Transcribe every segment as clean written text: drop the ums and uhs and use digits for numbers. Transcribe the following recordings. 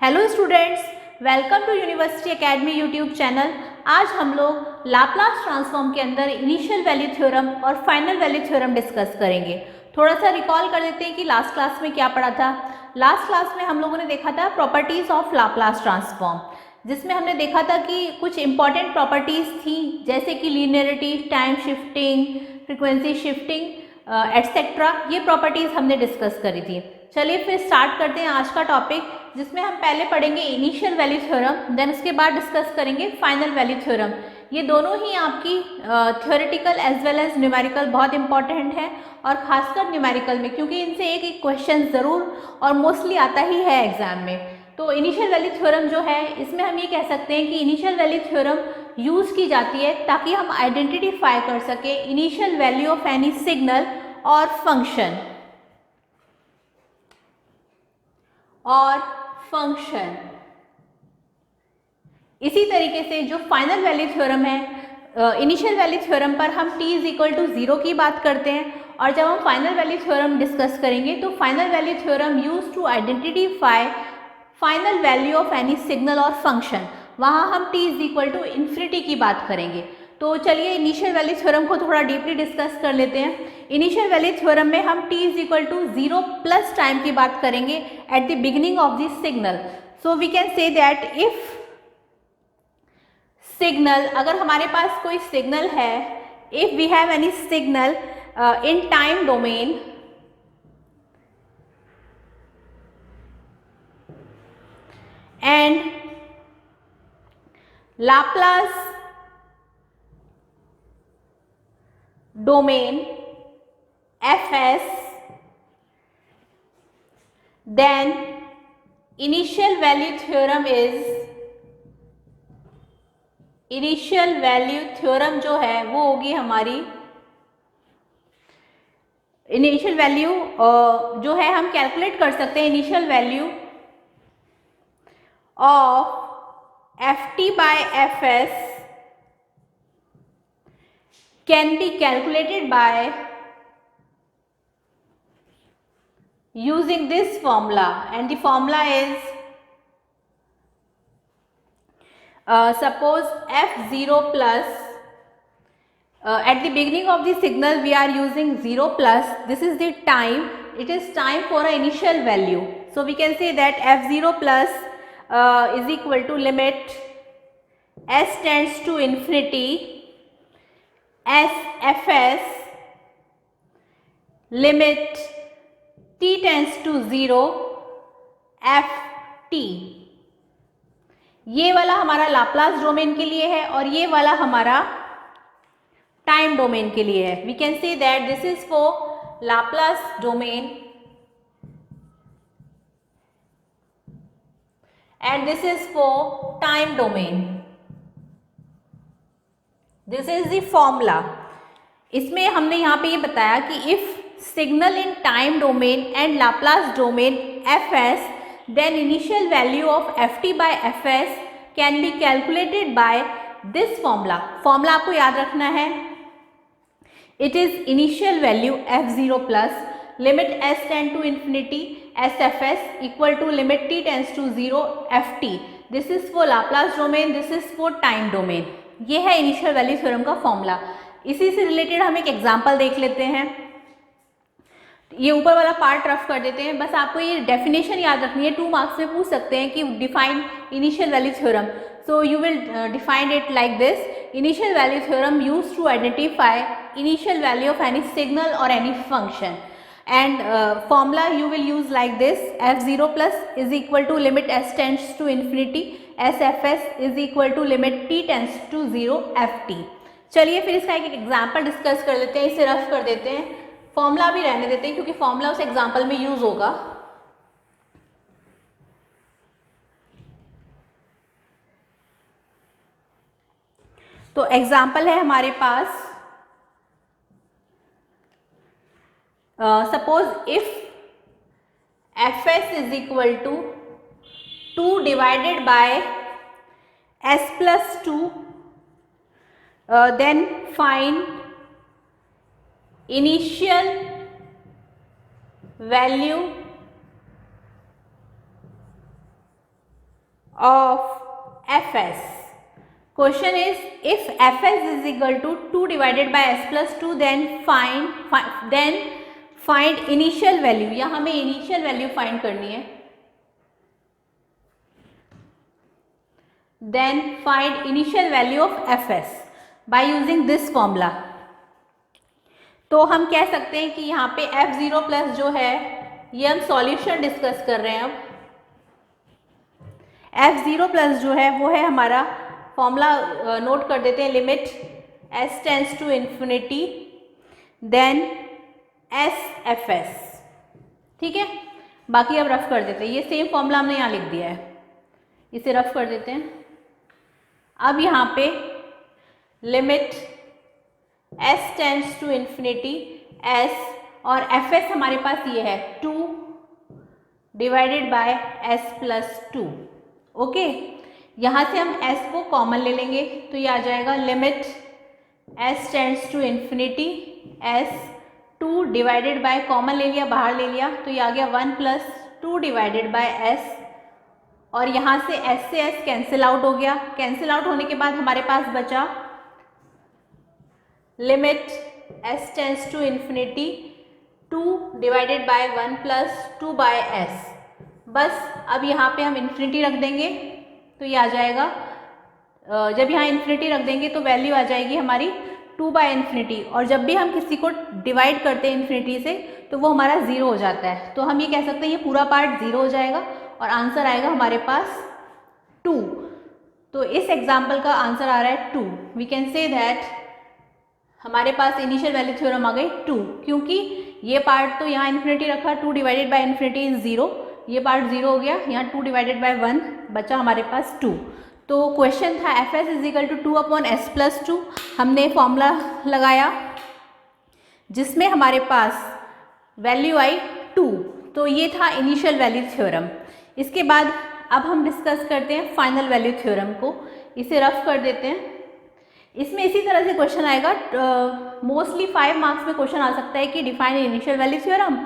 Hello students, welcome to university academy YouTube channel. आज हम लोग लाप्लास ट्रांसफॉर्म के अंदर इनिशियल वैल्यू थ्योरम और फाइनल वैल्यू थ्योरम डिस्कस करेंगे। थोड़ा सा रिकॉल कर देते हैं कि लास्ट क्लास में क्या पढ़ा था। लास्ट क्लास में हम लोगों ने देखा था प्रॉपर्टीज ऑफ लाप्लास ट्रांसफॉर्म, जिसमें हमने देखा था कि कुछ इंपॉर्टेंट प्रॉपर्टीज थी जैसे कि linearity, time shifting, frequency shifting etcetera. ये प्रॉपर्टीज हमने डिस्कस करी थी। चलिए फिर स्टार्ट करते हैं आज का टॉपिक, जिसमें हम पहले पढ़ेंगे इनिशियल वैल्यू थ्योरम, देन उसके बाद डिस्कस करेंगे फाइनल वैल्यू थ्योरम। ये दोनों ही आपकी theoretical as well as numerical बहुत इंपॉर्टेंट है, और खासकर न्यूमेरिकल में, क्योंकि इनसे एक एक क्वेश्चन ज़रूर और मोस्टली आता ही है एग्जाम में। तो इनिशियल वैल्यू थ्योरम जो है, इसमें हम ये कह सकते हैं कि इनिशियल वैल्यू थ्योरम यूज़ की जाती है ताकि हम आइडेंटिफाई कर सके initial value of any signal और फंक्शन इसी तरीके से जो फाइनल वैल्यू थ्योरम है, इनिशियल वैल्यू थ्योरम पर हम t इज इक्वल टू 0 की बात करते हैं, और जब हम फाइनल वैल्यू थ्योरम डिस्कस करेंगे तो final value theorem use to identify final value of any signal और फंक्शन, वहाँ हम t is equal to infinity की बात करेंगे। तो चलिए इनिशियल वैल्यू थ्योरम को थोड़ा डीपली डिस्कस कर लेते हैं। इनिशियल वैल्यू थ्योरम में हम t is equal to 0 plus time की बात करेंगे at the beginning of the signal. So we can say that if signal, अगर हमारे पास कोई सिग्नल है, if we have any signal in time domain and Laplace domain fs, then initial value theorem जो है वो होगी हमारी इनिशियल वैल्यू जो है, हम कैलकुलेट कर सकते हैं initial value of ft by fs can be calculated by using this formula, and the formula is suppose f0 plus at the beginning of the signal we are using 0 plus, this is the time, it is time for an initial value. So we can say that f0 plus is equal to limit s tends to infinity fs limit t tends to 0 ft। ये वाला हमारा Laplace domain के लिए है और ये वाला हमारा टाइम डोमेन के लिए है। We can say that this is for Laplace domain and this is for time domain. This is the formula. इसमें हमने यहाँ पे ये बताया कि if signal in time domain and Laplace domain fs, then initial value of ft by fs can be calculated by this formula. Formula आपको याद रखना है, it is initial value f0 plus limit s tend to infinity sfs equal to limit t tends to 0 ft. This is for Laplace domain, this is for time domain. ये है initial value theorem का formula. इसी से related हम एक example देख लेते हैं। ये ऊपर वाला पार्ट रफ कर देते हैं, बस आपको ये डेफिनेशन याद रखनी है। 2 मार्क्स में पूछ सकते हैं कि define initial value theorem. So you will define it like this: initial value theorem use to identify initial value of any signal और any function, and formula you will use like this: f0 plus is equal to limit s tends to infinity sfs is equal to limit t tends to 0 ft। चलिए फिर इसका एक example discuss कर लेते हैं, इसे rough कर देते हैं। फॉर्मूला भी रहने देते हैं क्योंकि फॉर्मूला उस एग्जाम्पल में यूज होगा। तो एग्जाम्पल है हमारे पास, suppose if fs is equal to 2 divided by s plus 2, then find initial value of fs. Question is, if fs is equal to 2 divided by s plus 2, then find initial value. या हमें initial value find करनी है. Then find initial value of fs by using this formula. तो हम कह सकते हैं कि यहाँ पे f0 प्लस जो है ये हम सॉल्यूशन डिस्कस कर रहे हैं. अब f0 प्लस जो है वो है हमारा फॉर्मूला, नोट कर देते हैं. Limit s tends to infinity then s fs. ठीक है, बाकी अब रफ कर देते हैं. ये सेम फॉर्मूला हमने यहाँ लिख दिया है, इसे रफ कर देते हैं. अब यहाँ पे limit s tends to infinity s और fs हमारे पास ये है 2 divided by s plus 2. Okay, यहाँ से हम s को कॉमन ले लेंगे तो ये आ जाएगा limit s tends to infinity s 2 divided by, common ले लिया, बाहर ले लिया तो ये आ गया 1 प्लस 2 डिवाइडेड बाय s. और यहाँ से s कैंसिल आउट हो गया. कैंसिल आउट होने के बाद हमारे पास बचा limit s tends to infinity 2 divided by 1 plus 2 by s. बस अब यहाँ पे हम इन्फिनिटी रख देंगे तो ये आ जाएगा. जब यहाँ इन्फिनिटी रख देंगे तो वैल्यू आ जाएगी हमारी 2 बाय इन्फिनिटी. और जब भी हम किसी को डिवाइड करते हैं इन्फिनिटी से तो वो हमारा 0 हो जाता है. तो हम ये कह सकते हैं ये पूरा पार्ट 0 हो जाएगा और आंसर आएगा हमारे पास 2. तो इस एग्जाम्पल का आंसर आ रहा है 2. वी कैन से दैट हमारे पास इनिशियल वैल्यू थ्योरम आ गई 2, क्योंकि ये पार्ट तो यहाँ इन्फिनिटी रखा, 2 डिवाइडेड बाय इन्फिनिटी इज 0, ये पार्ट 0 हो गया. यहाँ 2 डिवाइडेड बाय 1 बचा हमारे पास 2. तो क्वेश्चन था fs is equal to 2 upon s plus 2. हमने फॉर्मूला लगाया जिसमें हमारे पास वैल्यू आई 2. तो ये था इनिशियल वैल्यू थ्योरम. इसके बाद अब हम डिस्कस करते हैं फाइनल वैल्यू थ्योरम को. इसे रफ कर देते हैं. इसमें इसी तरह से क्वेश्चन आएगा. मोस्टली 5 मार्क्स में क्वेश्चन आ सकता है कि define initial value theorem,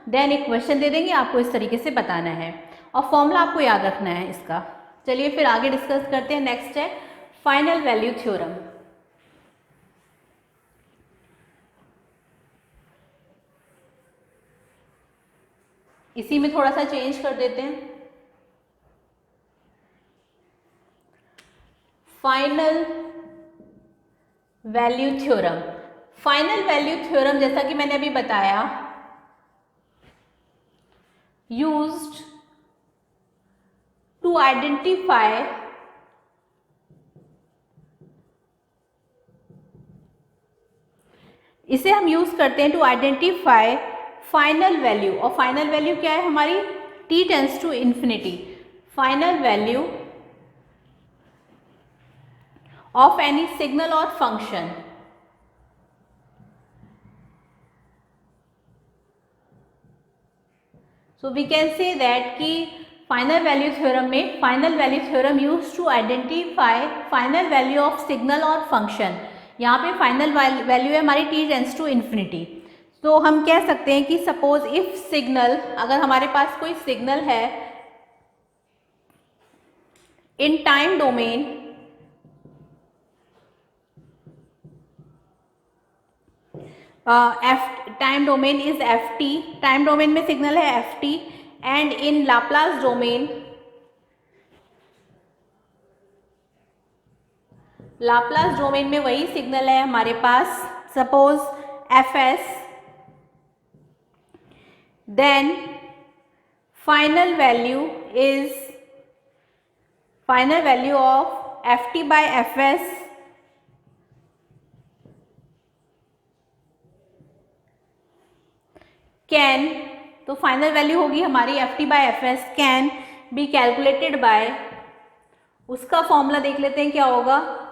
then एक क्वेश्चन दे देंगे, आपको इस तरीके से बताना है और फॉर्मूला आपको याद रखना है इसका. चलिए फिर आगे डिस्कस करते हैं. नेक्स्ट है फाइनल वैल्यू थ्योरम. इसी में थोड़ा सा चेंज कर देते हैं. Final value theorem. Final value theorem जैसा कि मैंने अभी बताया, यूज्ड टू आइडेंटिफाई इसे हम यूज करते हैं टू आइडेंटिफाई फाइनल वैल्यू. और फाइनल वैल्यू क्या है हमारी? t tends to infinity. Final value of any signal or function. So we can say that कि फाइनल वैल्यू थ्योरम में final value theorem use to identify final value of signal और function. यहाँ पे final value है हमारी t tends to infinity. तो हम कह सकते हैं कि सपोज इफ सिग्नल, अगर हमारे पास कोई सिग्नल है in time domain, time domain is ft, time domain में सिग्नल है ft, and in Laplace domain, Laplace domain में वही सिग्नल है हमारे पास suppose fs, then final value of ft by fs can, तो फाइनल वैल्यू होगी हमारी ft by fs can be calculated by, उसका फॉर्मूला देख लेते हैं क्या होगा.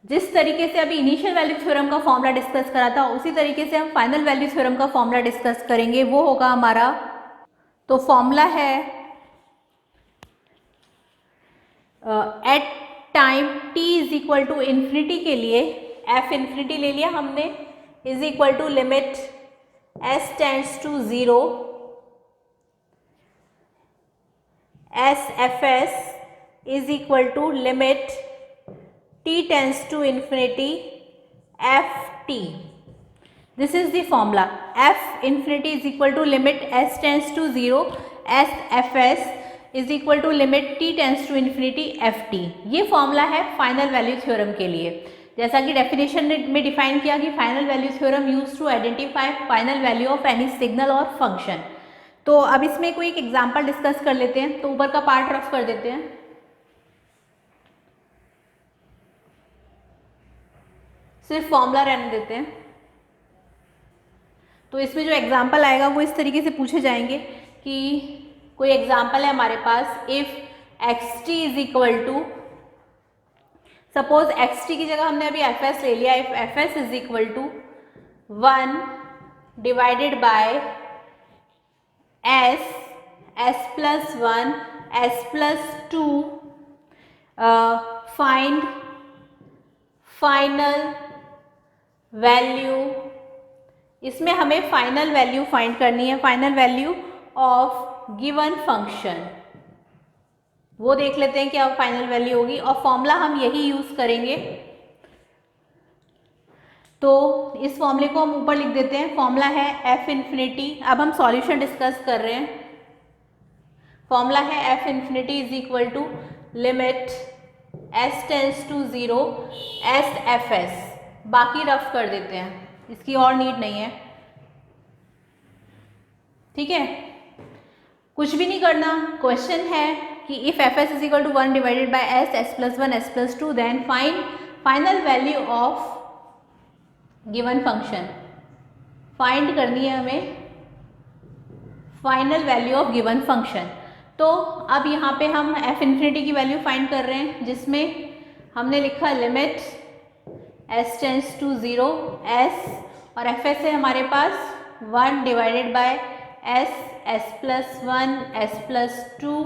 जिस तरीके से अभी इनिशियल वैल्यू थ्योरम का फॉर्मूला डिस्कस करा था उसी तरीके से हम फाइनल वैल्यू थ्योरम का फॉर्मूला डिस्कस करेंगे. वो होगा हमारा, तो फॉर्मूला है at time t is equal to infinity के लिए f इन्फिनिटी ले लिया हमने, is equal to limit s tends to 0 S F S is equal to limit t tends to infinity F T. This is the formula. F infinity is equal to limit s tends to 0, s f s is equal to limit t tends to infinity f t. ये formula है final value theorem के लिए. जैसा कि definition में define किया कि final value theorem use to identify final value of any signal और फंक्शन. तो अब इसमें कोई एक एग्जाम्पल डिस्कस कर लेते हैं. तो ऊपर का पार्ट रफ कर देते हैं. सिर्फ फॉर्मूला रहने देते हैं. तो इसमें जो एग्जाम्पल आएगा वो इस तरीके से पूछे जाएंगे कि कोई एग्जाम्पल है हमारे पास. If X T is equal to, suppose X T की जगह हमने अभी एफ एस ले लिया. If F S is equal to 1 divided by S, S plus 1, S plus 2, find final value. इसमें हमें फाइनल वैल्यू फाइंड करनी है. Final value of given function, वो देख लेते हैं क्या फाइनल वैल्यू होगी. और फॉर्मूला हम यही यूज करेंगे. तो इस फॉर्मूले को हम ऊपर लिख देते हैं. फॉर्मूला है एफ इन्फिनिटी. अब हम सॉल्यूशन डिस्कस कर रहे हैं. फॉर्मूला है F infinity is equal to limit S tends to 0 S F S. बाकी रफ कर देते हैं, इसकी और नीड नहीं है. ठीक है, कुछ भी नहीं करना. क्वेश्चन है कि if F S is equal to 1 divided by S, S plus 1, S plus 2, then find final value of given function. Find करनी है हमें final value of given function. तो अब यहाँ पे हम एफ इन्फिनिटी की वैल्यू फाइंड कर रहे हैं, जिसमें हमने लिखा limit S tends to 0 S, और एफ एस है हमारे पास 1 divided by S, S plus 1, S plus 2.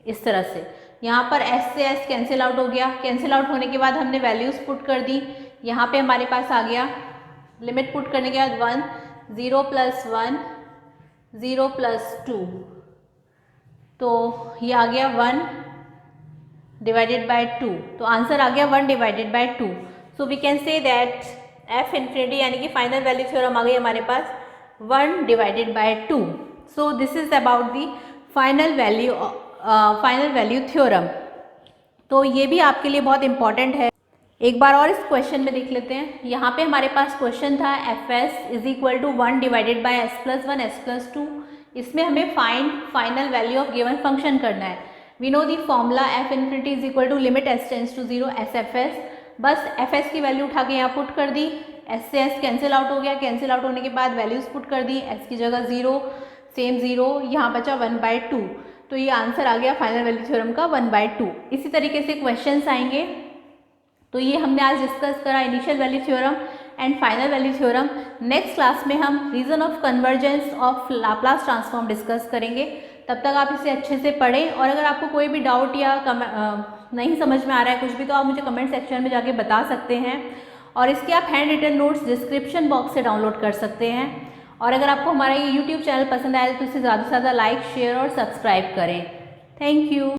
इस तरह से यहाँ पर एस से एस कैंसिल आउट हो गया. कैंसिल आउट होने के बाद हमने वैल्यूज पुट कर दी. यहाँ पे हमारे पास आ गया लिमिट पुट करने के बाद 1, 0 प्लस 1, 0 प्लस 2. तो ये आ गया 1 डिवाइडेड बाय 2. तो आंसर आ गया 1 divided by 2. So we can say that F infinity यानी कि फाइनल वैल्यू थ्योरम आ गई हमारे पास 1 divided by 2. So this is about the final value theorem. तो ये भी आपके लिए बहुत इंपॉर्टेंट है. एक बार और इस क्वेश्चन में देख लेते हैं. यहाँ पे हमारे पास क्वेश्चन था F S is equal to 1 divided by S plus 1, S plus 2. इसमें हमें find final value of given function करना है. We know the formula F infinity is equal to limit S tends to 0 S F S. बस F S की value उठा के यहाँ put कर दी. एस से एस कैंसिल आउट हो गया. कैंसिल आउट होने के बाद वैल्यूज पुट कर दी. एस की जगह 0, सेम 0, यहाँ बचा 1/2. तो ये आंसर आ गया फाइनल वैल्यू थ्योरम का 1/2. इसी तरीके से क्वेश्चंस आएंगे. तो ये हमने आज डिस्कस करा initial value theorem and final value theorem. Next class में हम region of convergence of Laplace transform discuss करेंगे. तब तक आप इसे अच्छे से पढ़ें. और अगर आपको कोई भी डाउट या नहीं समझ में आ रहा है कुछ भी, तो आप मुझे कमेंट सेक्शन में जाके बता सकते हैं. और इसके आप handwritten notes description box से डाउनलोड कर सकते हैं. और अगर आपको हमारा ये यूट्यूब चैनल पसंद आए तो इसे ज़्यादा से ज़्यादा लाइक, शेयर और सब्सक्राइब करें. Thank you.